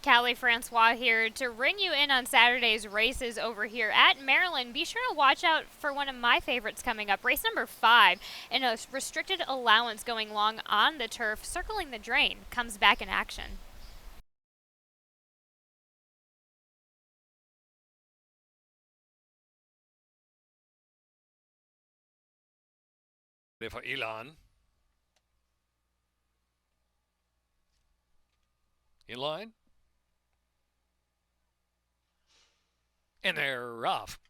Callie Francois here to ring you in on Saturday's races over here at Maryland. Be sure to watch out for one of my favorites coming up, race number 5, in a restricted allowance going long on the turf. Circling the Drain comes back in action. For Elon. In line. And they're off.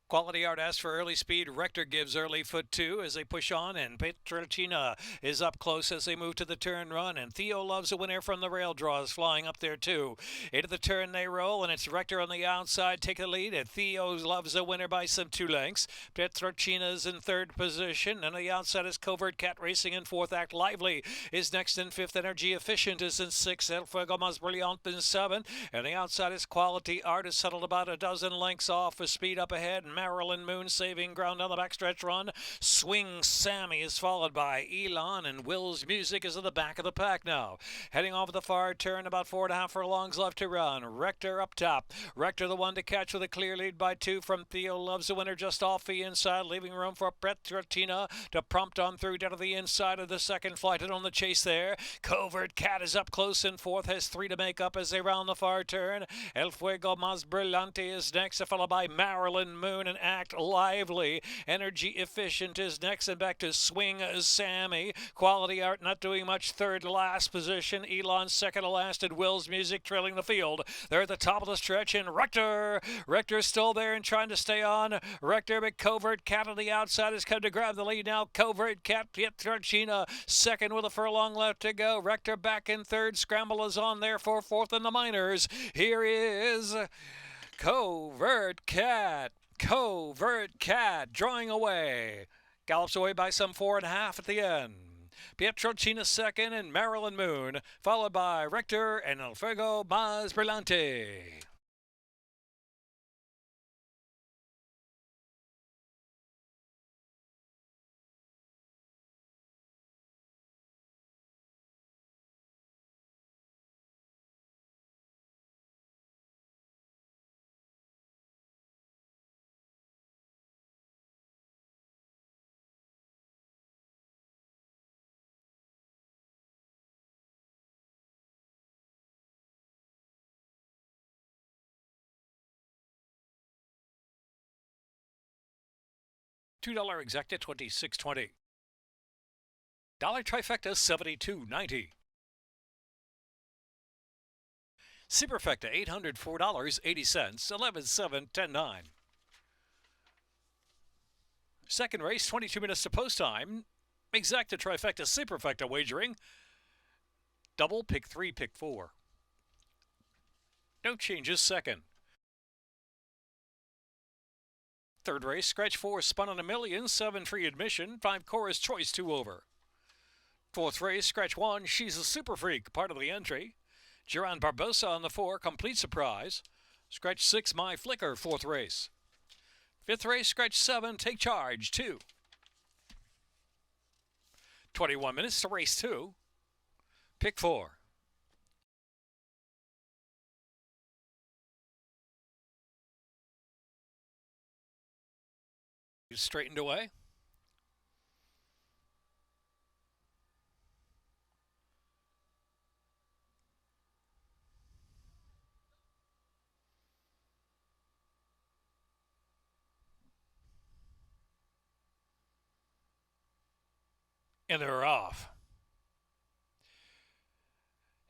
Quality Art asks for early speed. Rector gives early foot 2 as they push on, and Petrolcina is up close as they move to the turn run, and Theo Loves a Winner from the rail draws flying up there too. Into the turn they roll, and it's Rector on the outside take the lead, and Theo Loves a Winner by some 2 lengths. Petrolcina's in third position, and on the outside is Covert Cat racing in fourth. Act Lively is next in fifth. Energy Efficient is in sixth. El Fuego Mas Brilliant in seventh, and the outside is Quality Art is settled about a dozen lengths off with speed up ahead. Marilyn Moon saving ground on the backstretch run. Swing Sammy is followed by Elon, and Will's Music is at the back of the pack now. Heading off the far turn, about 4.5 furlongs left to run. Rector up top. Rector the one to catch with a clear lead by 2 from Theo Loves the Winner just off the inside, leaving room for Petrolcina to prompt on through down to the inside of the second flight, and on the chase there. Covert Cat is up close in fourth, has 3 to make up as they round the far turn. El Fuego Mas Brillante is next, followed by Marilyn Moon and Act Lively. Energy Efficient is next, and back to Swing Sammy. Quality Art not doing much, third last position. Elon second to last, and Will's Music trailing the field. They're at the top of the stretch, and Rector's still there and trying to stay on. Rector, but Covert Cat on the outside has come to grab the lead now. Covert Cat, Petrolcina second with a furlong left to go. Rector back in third. Scramble is on there for fourth in the minors. Here is Covert Cat. Covert Cat drawing away. Gallops away by some 4.5 at the end. Petrolcina second, and Marilyn Moon, followed by Rector and El Fuego Mas Brillante. $2 exacta, $26.20. Dollar trifecta, $72.90. Superfecta, $804.80, 11.7, 10.9. Second race, 22 minutes to post time. Exacta trifecta, superfecta wagering. Double, pick 3, pick 4. No changes second. Third race, scratch 4, spun on $1 million, 7 free admission, 5 chorus choice, 2 over. Fourth race, scratch 1, She's a Super Freak, part of the entry. Geron Barbosa on the 4, complete surprise. Scratch 6, My Flicker, fourth race. Fifth race, scratch 7, Take Charge, 2. 21 minutes to race 2. Pick 4. Straightened away. And they're off.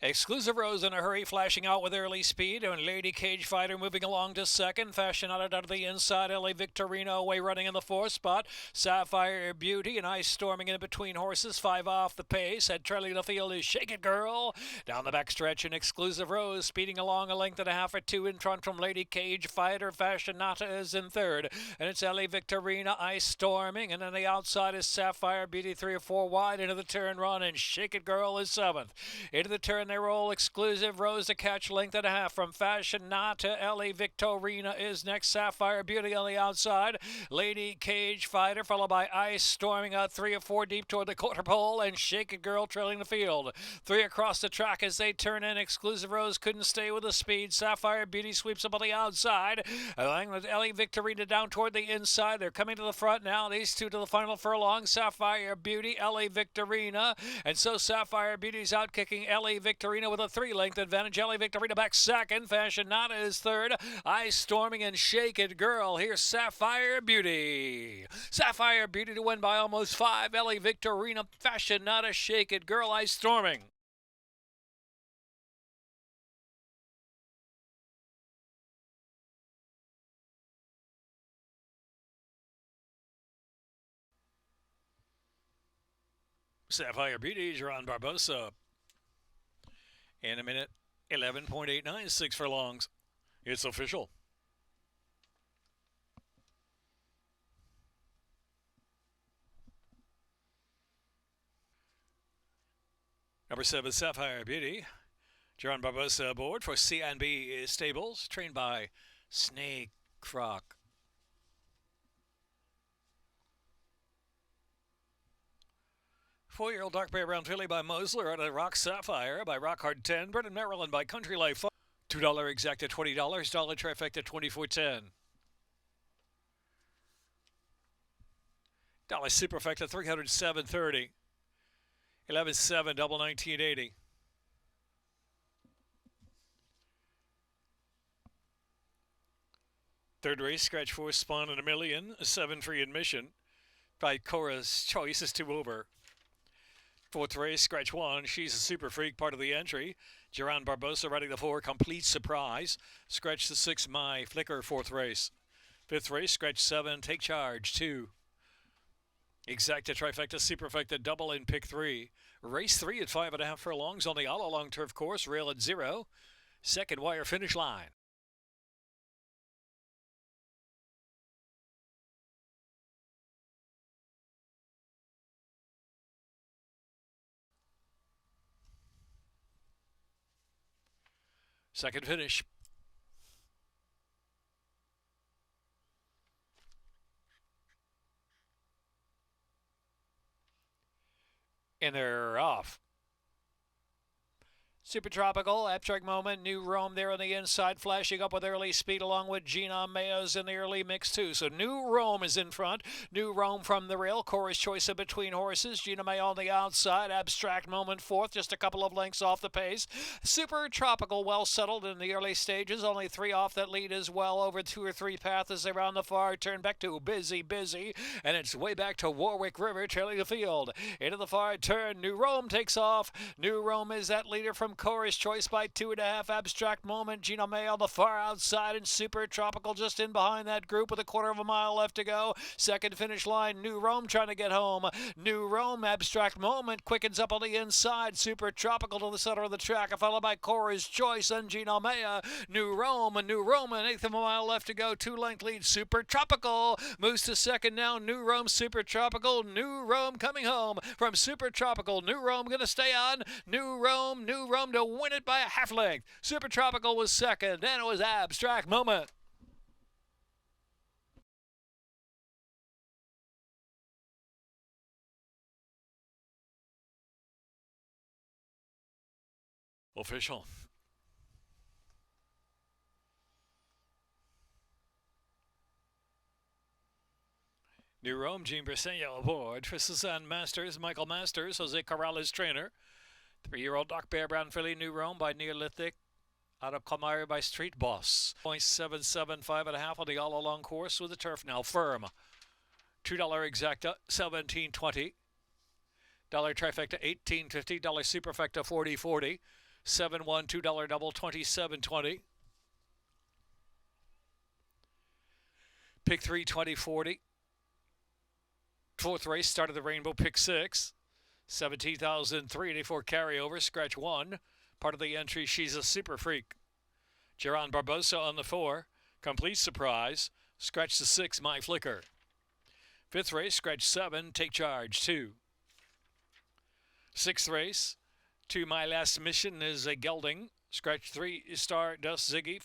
Exclusive Rose in a hurry, flashing out with early speed, and Lady Cage Fighter moving along to second. Fashionata out of the inside, LA Victorino away running in the fourth spot. Sapphire Beauty and Ice Storming in between horses, 5 off the pace. At trailing the field is Shake It Girl. Down the backstretch, and Exclusive Rose speeding along a length and a half or 2 in front from Lady Cage Fighter. Fashionata is in third, and it's LA Victorina, Ice Storming, and on the outside is Sapphire Beauty 3 or 4 wide into the turn run, and Shake It Girl is seventh. Into the turn they roll. Exclusive Rose to catch, length and a half from Fashion Nata. Ellie Victorina is next. Sapphire Beauty on the outside. Lady Cage Fighter, followed by Ice storming out 3 or 4 deep toward the quarter pole, and Shake It Girl trailing the field. 3 across the track as they turn in. Exclusive Rose couldn't stay with the speed. Sapphire Beauty sweeps up on the outside, allowing with Ellie Victorina down toward the inside. They're coming to the front now. These two to the final furlong. Sapphire Beauty, Ellie Victorina, and so Sapphire Beauty's out kicking Ellie Victorina with a 3-length advantage. Ellie Victorina back second. Fashion Nata is third. Ice Storming and Shake It Girl. Here's Sapphire Beauty. Sapphire Beauty to win by almost 5. Ellie Victorina, Fashion Nata, Shake It Girl, Ice Storming. Sapphire Beauty, Jeron Barbosa. In a minute, 11.896 furlongs. It's official. Number 7, Sapphire Beauty. Jeron Barbosa aboard for CNB Stables, trained by Snake Croc. Four-year-old Dark Bear Brown Filly by Mosler out of Rock Sapphire by Rock Hard 10. Bred in Maryland by Country Life. $2 exact at $20. Dollar trifecta $24.10. Dollar superfecta $307.30. 11.7 double 1980. Third race, scratch 4, Spawn and a Million, 7 free admission. By Cora's Choice is 2 over. Fourth race, scratch 1, She's a Super Freak, part of the entry. Jeron Barbosa riding the 4, Complete Surprise. Scratch the 6, My Flicker, fourth race. Fifth race, scratch 7, Take Charge, 2. Exacta, trifecta, superfecta, double in pick 3. Race 3 at 5.5 furlongs on the all-along turf course, rail at 0. Second wire finish line. Second finish. And they're off. Super Tropical, Abstract Moment, New Rome there on the inside, flashing up with early speed along with Gina Mayo's in the early mix too. So New Rome is in front. New Rome from the rail. Cora's Choice in between horses. Gina Mayo on the outside. Abstract Moment fourth, just a couple of lengths off the pace. Super Tropical well settled in the early stages. Only 3 off that lead as well. Over 2 or 3 paths as they round the far turn back to Busy. And it's way back to Warwick River trailing the field. Into the far turn. New Rome takes off. New Rome is that leader from Cora's Choice by 2.5. Abstract Moment, Gina May on the far outside, and Super Tropical just in behind that group with a quarter of a mile left to go. Second finish line, New Rome trying to get home. New Rome, Abstract Moment quickens up on the inside. Super Tropical to the center of the track, followed by Cora's Choice and Gina Maya. New Rome, an eighth of a mile left to go. 2-length lead. Super Tropical moves to second now. New Rome, Super Tropical. New Rome coming home from Super Tropical. New Rome going to stay on. New Rome to win it by a half length. Super Tropical was second. Then it was Abstract Moment. Official. New Rome, Jean Briseño aboard for Suzanne Masters, Michael Masters, Jose Corrales trainer. 3-year-old Dark Bear Brown Filly, New Rome by Neolithic. Out of Calmari by Street Boss. 0.775 5.5 on the all-along course with the turf now firm. $2 exacta, $17.20. Dollar trifecta, $18.50. Dollar superfecta, $40.40. 7-1, $2 double, $27.20. Pick 3, $20.40. Fourth race, start of the rainbow, pick 6. 17,384 carryover, scratch 1. Part of the entry, She's a Super Freak. Jeron Barbosa on the 4. Complete Surprise. Scratch the 6, My Flicker. Fifth race, scratch 7, Take Charge 2. Sixth race, To My Last Mission is a gelding. Scratch 3, Stardust Ziggy.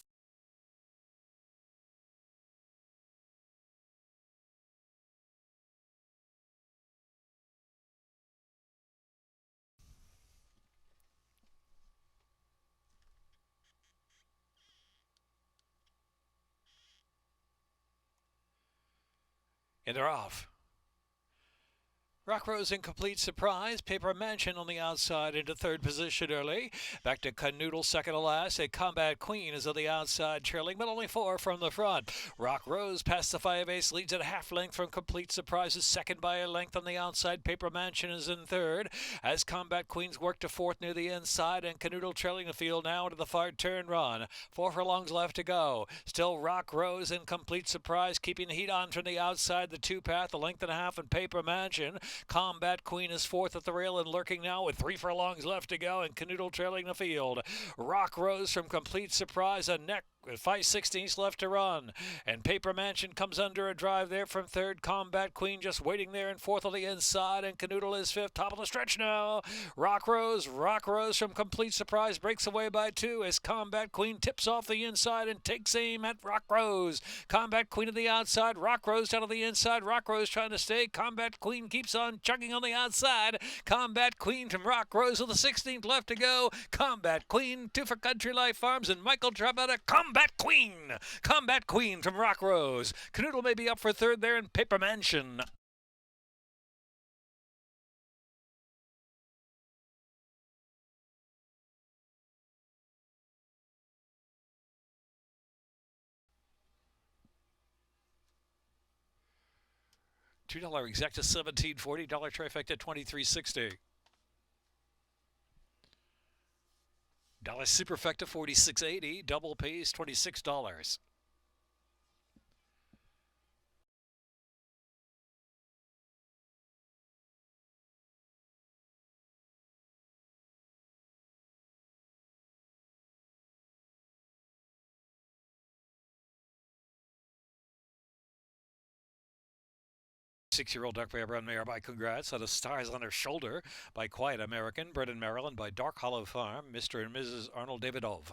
And they're off. Rock Rose in complete surprise. Paper Mansion on the outside into third position early. Back to Canoodle second to last. A Combat Queen is on the outside trailing, but only 4 from the front. Rock Rose past the 5 ace leads at a half length from Complete Surprise is second by a length on the outside. Paper Mansion is in third as Combat Queens work to fourth near the inside, and Canoodle trailing the field now into the far turn run. 4 furlongs left to go. Still Rock Rose in Complete Surprise keeping the heat on from the outside. The 2 path, a length and a half, and Paper Mansion. Combat Queen is fourth at the rail and lurking now with 3 furlongs left to go, and Canoodle trailing the field. Rock Rose from Complete Surprise, a neck with 5/16 left to run, and Paper Mansion comes under a drive there from third. Combat Queen just waiting there in fourth on the inside, and Canoodle is fifth. Top of the stretch now. Rock Rose from Complete Surprise breaks away by 2 as Combat Queen tips off the inside and takes aim at Rock Rose. Combat Queen to the outside, Rock Rose down to the inside. Rock Rose trying to stay. Combat Queen keeps on chugging on the outside. Combat Queen from Rock Rose with the 16th left to go. Combat Queen, 2 for Country Life Farms, and Michael Trabetta. Combat Queen from Rock Rose. Canoodle may be up for third there in Paper Mansion. $2 exacta $17.40, trifecta $23.60. Dollar superfecta $46.80, double pays $26. Six-year-old duck by Brown Mare by Congrats on the Stars on Her Shoulder by Quiet American, bred in Maryland by Dark Hollow Farm, Mr. and Mrs. Arnold Davidov.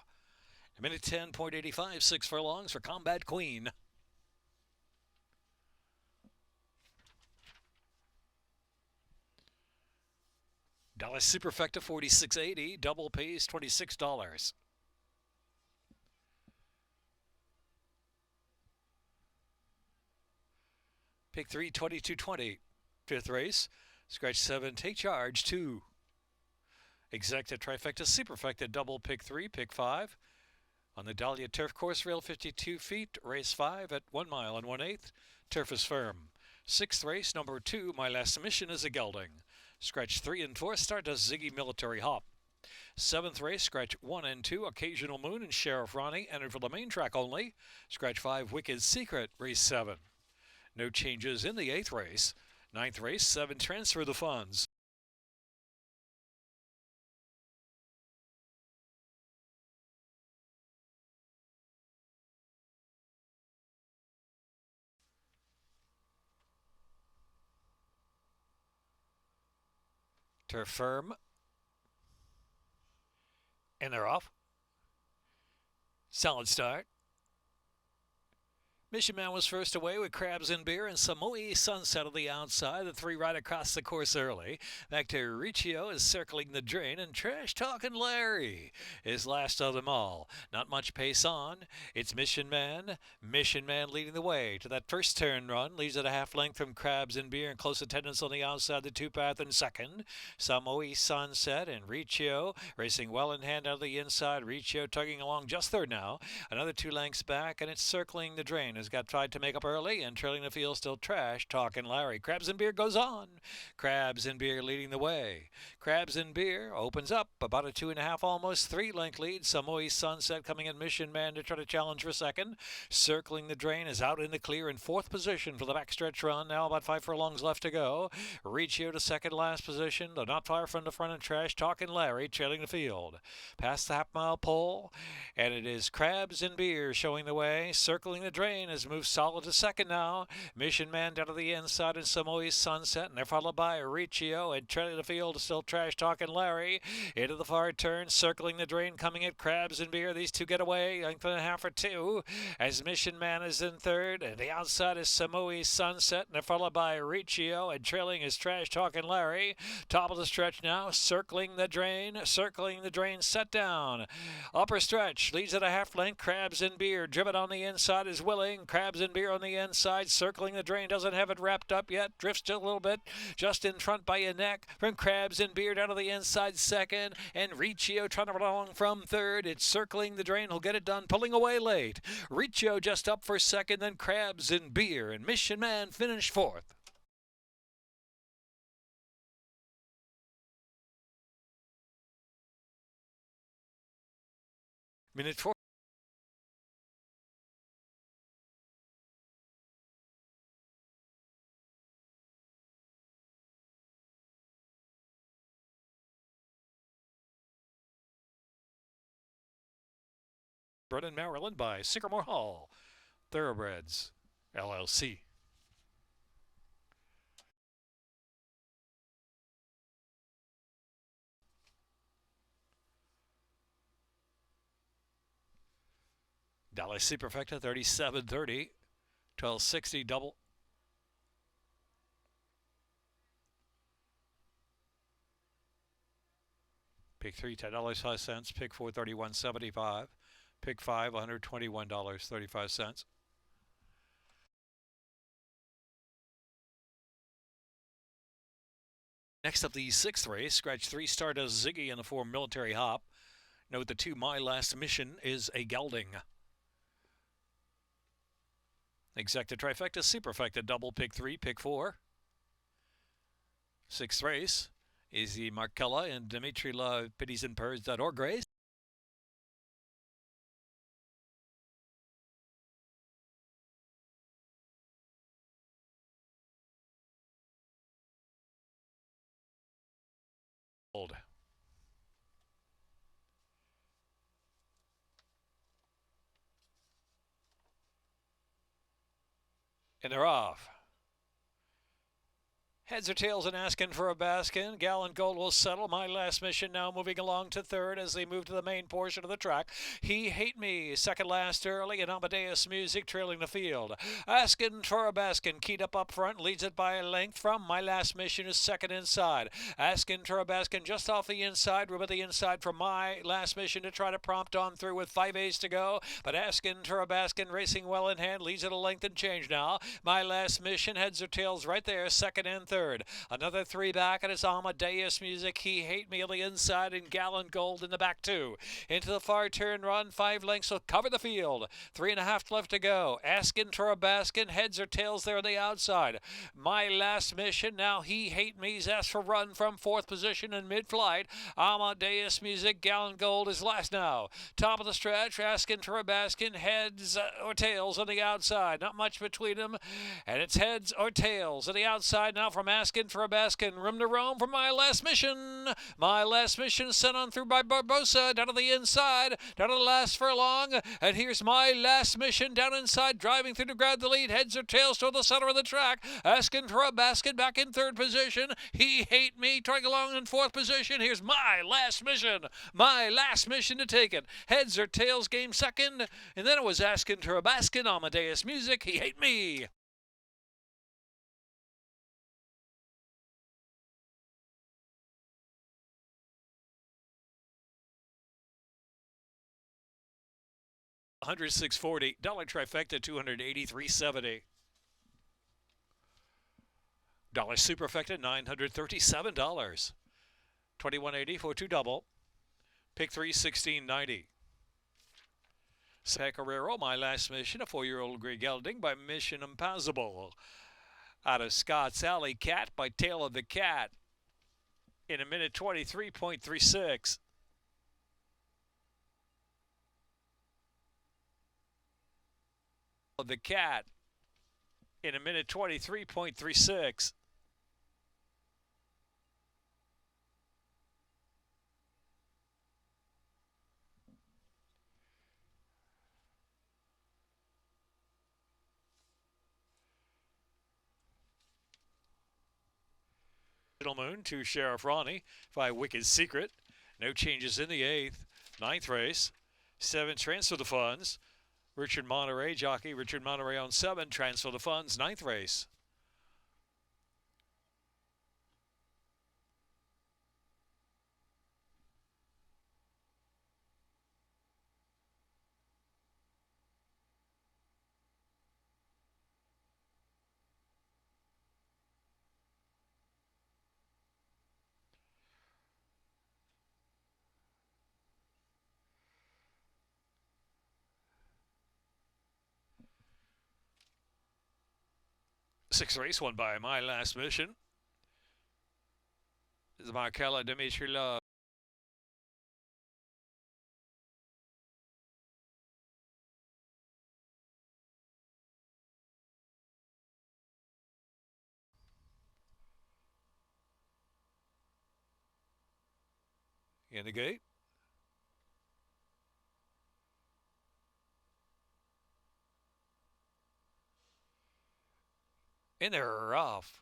A minute 10.85, 6 furlongs for Combat Queen. Dollar superfecta $46.80, double pays $26. Pick 3, 22.20. Fifth race, scratch 7, take charge 2. Exacta trifecta superfecta double pick 3, pick 5. On the Dahlia Turf Course rail, 52 feet, race 5 at 1 mile and 1/8. Turf is firm. Sixth race, number 2, My Last Mission is a gelding. Scratch 3 and 4, Stardust Ziggy Military Hop. Seventh race, scratch 1 and 2, Occasional Moon and Sheriff Ronnie, entered for the main track only. Scratch 5, Wicked Secret, race 7. No changes in the 8th race. Ninth race, 7, Transfer the Funds. Turf firm. And they're off. Solid start. Mission Man was first away with Crabs and Beer and Samui Sunset on the outside. The 3 right across the course early. Back to Riccio is circling the drain, and Trash Talking Larry is last of them all. Not much pace on. It's Mission Man. Mission Man leading the way to that first turn run. Leads at a half length from Crabs and Beer, and close attendance on the outside. The 2-path in second. Samui Sunset and Riccio racing well in hand out of the inside. Riccio tugging along just third now. Another 2 lengths back, and it's circling the drain. Has got tried to make up early, and trailing the field still Trash Talking Larry. Crabs and Beer goes on. Crabs and Beer leading the way. Crabs and Beer opens up about a 2.5, almost 3 length lead. Samui Sunset coming in Mission Man to try to challenge for second. Circling the drain is out in the clear in 4th position for the backstretch run. Now about 5 furlongs left to go. Riccio to second last position, though not far from the front, and Trash Talking Larry trailing the field. Past the half-mile pole, and it is Crabs and Beer showing the way. Circling the drain Drain has moved solid to second now. Mission Man down to the inside and Samoa's Sunset, and they're followed by Riccio and trailing the field, still Trash Talking Larry. Into the far turn, circling the Drain, coming at Crabs and Beer. These two get away, length and a half or two, as Mission Man is in third, and the outside is Samoa's Sunset, and they're followed by Riccio, and trailing is Trash Talking Larry. Top of the stretch now, circling the Drain, set down. Upper stretch leads at a half length. Crabs and Beer driven on the inside is Willing. Crabs and Beer on the inside, circling the Drain, doesn't have it wrapped up yet, drifts just a little bit, just in front by a neck from Crabs and Beer down to the inside second, and Riccio trying to run along from third. It's circling the Drain, he'll get it done, pulling away late. Riccio just up for second, then Crabs and Beer, and Mission Man finished fourth. Minute 4. Brennan, Maryland by Sycamore Hall Thoroughbreds, LLC. Dallas Superfecta 37-30, 1260 double. Pick 3, $10.05. Pick 4, $31.75. Pick 5, $121.35. Next up, the 6th race. Scratch 3, Stardust Ziggy in the 4, Military Hop. Note the 2, My Last Mission is a gelding. Exacta Trifecta, Superfecta double. Pick 3, Pick 4. 6th race is the Markella and Dimitri La Pities and Purrs.org race. And they're off. Heads or tails and asking for a baskin. Gallant Gold will settle. My Last Mission now moving along to third as they move to the main portion of the track. He Hate Me, second last early, and Amadeus Music trailing the field. Asking for a baskin, keyed up front, leads it by a length from My Last Mission is second inside. Asking for a baskin just off the inside. We're at the inside from My Last Mission to try to prompt on through with 5 A's to go. But Asking for a baskin racing well in hand, leads it a length and change now. My Last Mission, heads or tails right there, second and third. Another 3 back, and it's Amadeus Music, He Hate Me on the inside, and Gallant Gold in the back 2. Into the far turn run, 5 lengths will cover the field. 3.5 left to go. Asking for a baskin, heads or tails there on the outside. My Last Mission, now He Hate Me's asked for run from 4th position in mid-flight. Amadeus Music, Gallant Gold is last now. Top of the stretch, Asking for a baskin, heads or tails on the outside. Not much between them, and it's heads or tails on the outside now from Asking for a baskin. Room to roam for My Last Mission. My Last Mission sent on through by Barbosa. Down to the inside. Down to the last furlong. And here's My Last Mission down inside. Driving through to grab the lead. Heads or tails toward the center of the track. Asking for a basket. Back in 3rd position. He Hate Me. Trying along in 4th position. Here's My Last Mission. My Last Mission to take it. Heads or tails game 2nd. And then it was Asking for a basket. Amadeus Music. He Hate Me. $106.40. Dollar Trifecta, $283.70. Dollar Superfecta, $937. $21.80 for 2 double. Pick 3, $16.90. Sacarero, My Last Mission, a 4-year-old gray gelding by Mission Impossible. Out of Scott's Alley Cat by Tail of the Cat in a minute 23.36. The Cat in a minute 23.36. Sentinel Moon to Sheriff Ronnie by Wicked Secret. No changes in the 8th. 9th race. 7 transfer the funds. Richard Monterey, jockey Richard Monterey on 7, transfer the funds, 9th race. Sixth race won by My Last Mission. This is Markella Dimitri Love. In the gate. And they're off.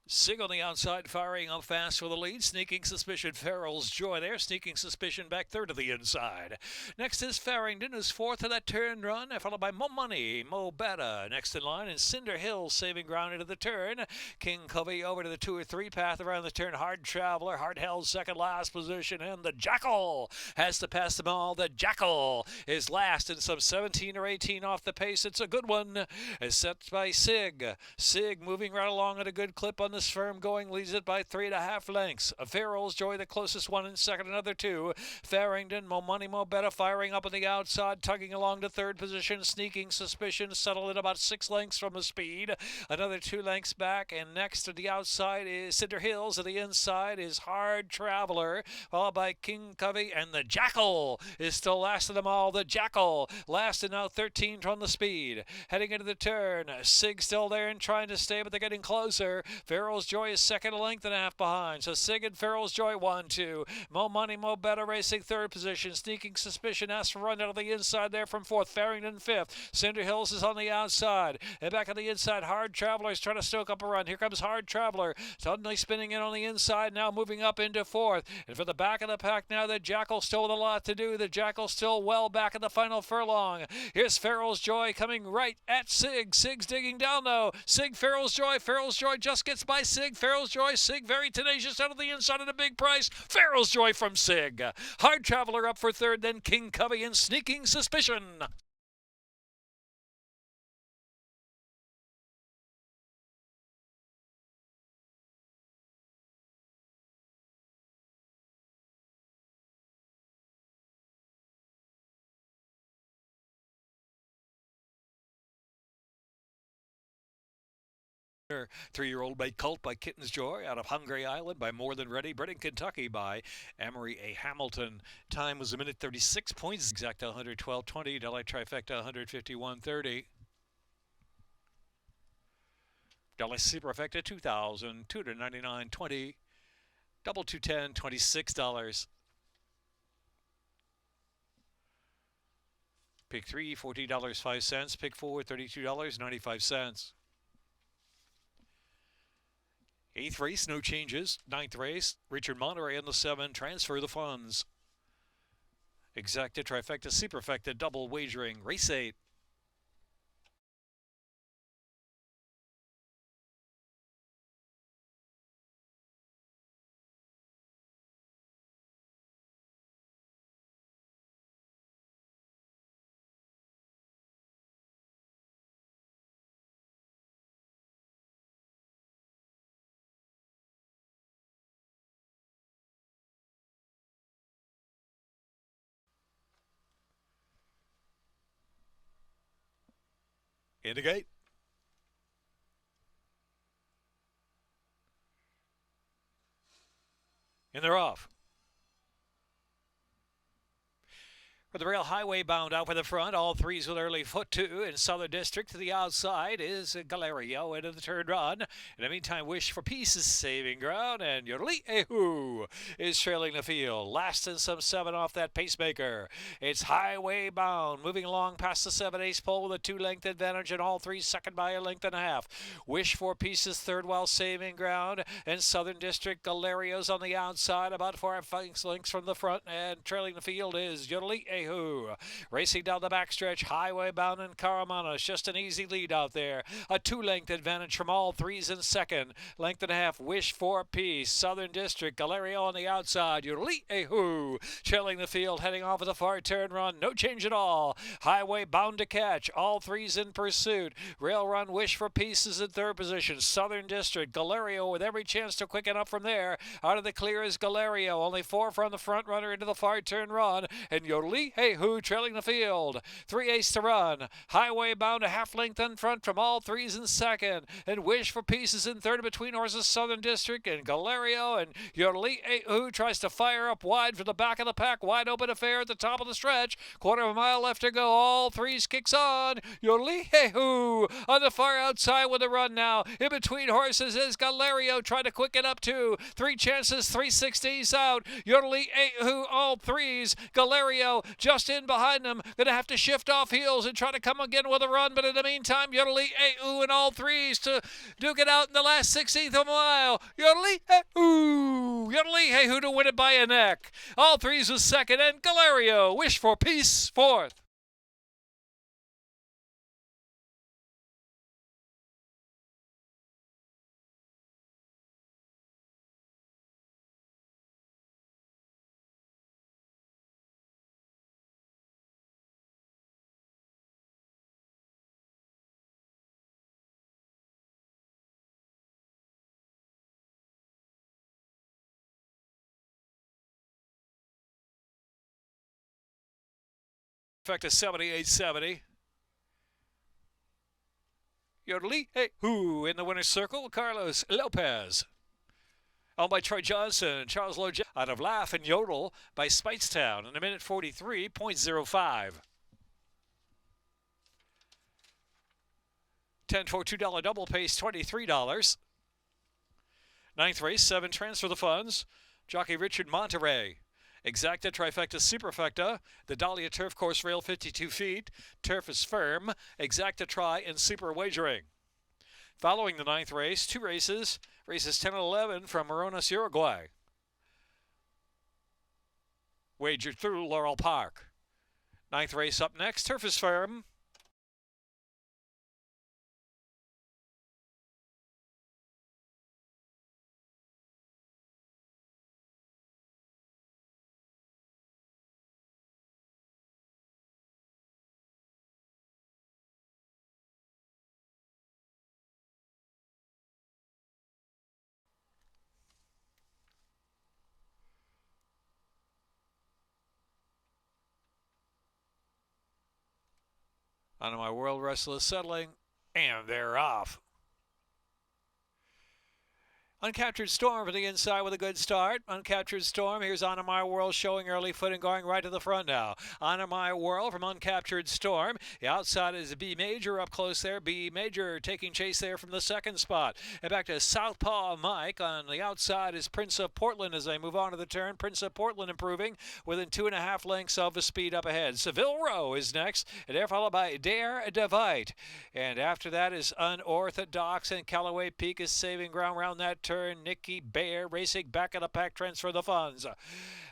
Sig on the outside, firing up fast for the lead. Sneaking Suspicion, Farrell's Joy there. Sneaking Suspicion back third to the inside. Next is Farrington, who's fourth of that turn run, followed by Mo Money, Mo Betta. Next in line is Cinder Hill, saving ground into the turn. King Covey over to the 2 or 3 path around the turn. Hard Traveler, hard held second last position, and the Jackal has to pass them all. The Jackal is last in some 17 or 18 off the pace. It's a good one. Is set by Sig. Sig moving right along at a good clip on the firm going, leads it by 3.5 lengths. Farrell's Joy, the closest one in second, another 2. Farrington, Mo Money, Mo Betta firing up on the outside, tugging along to third position. Sneaking Suspicion settled at about 6 lengths from the speed. Another 2 lengths back, and next to the outside is Cinder Hills. At the inside is Hard Traveler, followed by King Covey, and the Jackal is still last of them all. The Jackal last and now 13 from the speed. Heading into the turn, Sig still there and trying to stay, but they're getting closer. Farrell's Joy is second, a length and a half behind. So Sig and Farrell's Joy 1, 2. Mo Money, Mo Betta racing third position. Sneaking Suspicion has to run out of the inside there from fourth. Farrington fifth. Cinder Hills is on the outside. And back on the inside, Hard Traveler is trying to stoke up a run. Here comes Hard Traveler. Suddenly spinning in on the inside, now moving up into fourth. And for the back of the pack now, the Jackal still with a lot to do. The Jackal still well back in the final furlong. Here's Farrell's Joy coming right at Sig. Sig's digging down though. Sig, Farrell's Joy. Farrell's Joy just gets by Sig. Farrell's Joy. Sig very tenacious out of the inside at a big price. Farrell's Joy from Sig. Hard Traveler up for third, then King Covey and Sneaking Suspicion. Three-year-old made Cult by Kitten's Joy out of Hungry Island by More Than Ready. Bred in Kentucky by Amory A. Hamilton. Time was a minute 36 points. Exacta 112.20. Delhi Trifecta 151.30. Delhi Superfecta 2,299.20. Double 210, $26. Pick 3, $14.05. Pick 4, $32.95. 8th race, no changes. 9th race, Richard Monterey on the 7, transfer the funds. Exacta, Trifecta, Superfecta, double wagering, race 8. In the gate. And they're off. With the rail highway bound out for the front, all threes with early foot two. In Southern District to the outside is Galerio into the turn run. In the meantime, Wish for Peace is saving ground, and Yorli Ehu is trailing the field. Last and some 7 off that pacemaker. It's highway bound, moving along past the 7/8 pole with a 2-length advantage, and all three second by a length and a half. Wish for Peace is third while saving ground. In Southern District, Galerio's on the outside, about 4 lengths from the front, and trailing the field is Yorli Ehu. Racing down the backstretch, highway bound in Caramanos. Just an easy lead out there. A 2-length advantage from all threes in second. Length and a half, Wish for Peace. Southern District, Galerio on the outside. Yorli Ehu trailing the field, heading off with a far turn run. No change at all. Highway bound to catch. All threes in pursuit. Rail run, Wish for Peace is in third position. Southern District, Galerio with every chance to quicken up from there. Out of the clear is Galerio. Only 4 from the front runner into the far turn run. And Yorli Ehu trailing the field. 3/8 to run. Highway bound a half length in front from all threes in second. And Wish for Peace is in third between horses Southern District and Galerio. And Yorli Ehu tries to fire up wide for the back of the pack. Wide open affair at the top of the stretch. Quarter of a mile left to go. All threes kicks on. Yorli Ehu on the far outside with a run now. In between horses is Galerio trying to quicken up too. 3 chances, 360s out. Yorli Ehu all threes. Galerio just in behind them. Going to have to shift off heels and try to come again with a run. But in the meantime, Yorli Ehu and all threes to duke it out in the last 16th of a mile. Yorli Ehu. Yorli Ehu to win it by a neck. All threes was second, and Galerio, Wish for Peace, fourth. Effect of 78.70. Yorli Ehu in the winner's circle, Carlos Lopez. Owned by Troy Johnson, Charles Lowe out of Laugh and Yodel by Speightstown in a minute 43.05. 10 for $2 double pays $23. Ninth race, 7 transfer the funds. Jockey Richard Monterey. Exacta, Trifecta, Superfecta. The Dahlia Turf Course rail 52 feet. Turf is firm. Exacta, Tri, and Super Wagering. Following the 9th race, 2 races. Races 10 and 11 from Morones, Uruguay. Wagered through Laurel Park. 9th race up next. Turf is firm. On my world, Restless settling, and they're off. Uncaptured Storm for the inside with a good start. Uncaptured Storm, here's Honor My World showing early foot and going right to the front now. Honor My World from Uncaptured Storm. The outside is B Major up close there. B Major taking chase there from the second spot. And back to Southpaw Mike. On the outside is Prince of Portland as they move on to the turn. Prince of Portland improving within 2.5 lengths of the speed up ahead. Seville Row is next, and they're followed by Dare Devite. And after that is Unorthodox, and Callaway Peak is saving ground around that turn. Nicky Bear racing back of the pack, transfer the funds.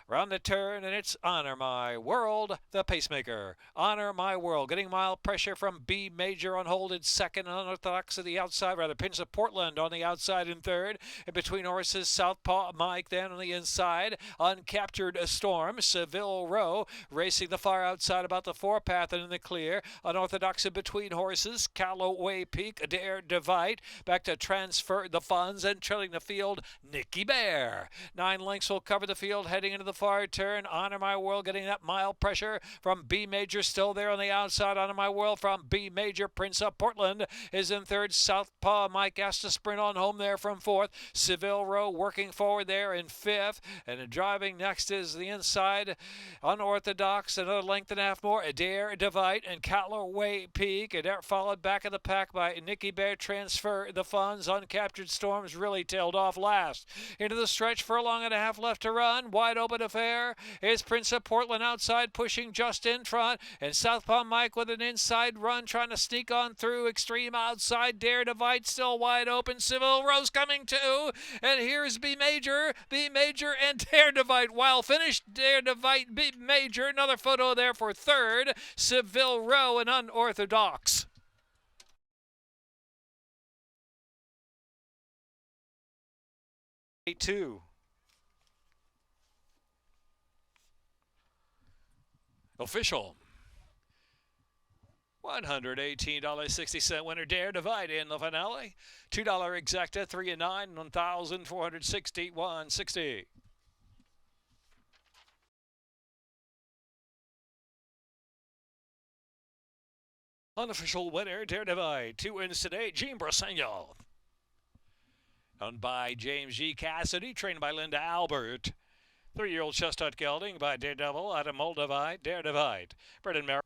Round the turn, and it's Honor My World, the pacemaker. Honor My World, getting mild pressure from B Major on hold in second, Unorthodox at the outside, rather Prince of Portland on the outside in third. In between horses, Southpaw Mike then on the inside. Uncaptured Storm, Seville Row racing the far outside about the 4-path and in the clear. Unorthodox in between horses, Callaway Peak, Dare Divide. Back to transfer the funds and trailing the field, Nicky Bear. 9 lengths will cover the field heading into the far turn. Honor My World getting that mild pressure from B Major, still there on the outside. Honor My World from B Major. Prince of Portland is in third. Southpaw Mike has to sprint on home there from fourth. Seville Row working forward there in fifth. And driving next is the inside Unorthodox, another length and a half more. Adair Devite and Catler Way Peak. Adair followed back in the pack by Nicky Bear. Transfer the funds. Uncaptured Storms really tailed off last. Into the stretch, furlong and a half left to run. Wide open affair is Prince of Portland outside, pushing just in front. And Southpaw Mike with an inside run, trying to sneak on through. Extreme outside. Dare Devite still wide open. Civil Rose coming too. And here's B Major and Dare Devite. While finished, Dare Devite, B Major. Another photo there for third. Seville Row and Unorthodox. Two. Official. $118.60 winner Dare Divide in the finale. $2 exacta, 3 and 9, 1,461.60. Unofficial winner Dare Divide. 2 wins today. Jean Brasegno. Owned by James G. Cassidy, trained by Linda Albert. 3-year-old Chestnut Gelding by Daredevil, Adam Moldavite, Dare Divide. Brendan Merrill.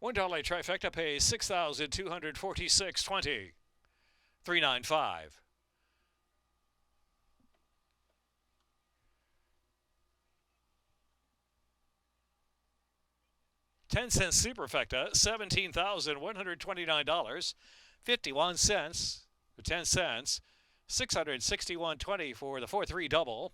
$1 trifecta pays $6,246.20. 395. 10-cent superfecta, $17,129. 51 cents for 10 cents. 661.20 for the 4-3 double.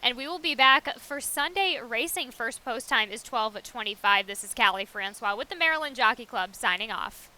And we will be back for Sunday racing. First post time is 12:25. This is Callie Francois with the Maryland Jockey Club signing off.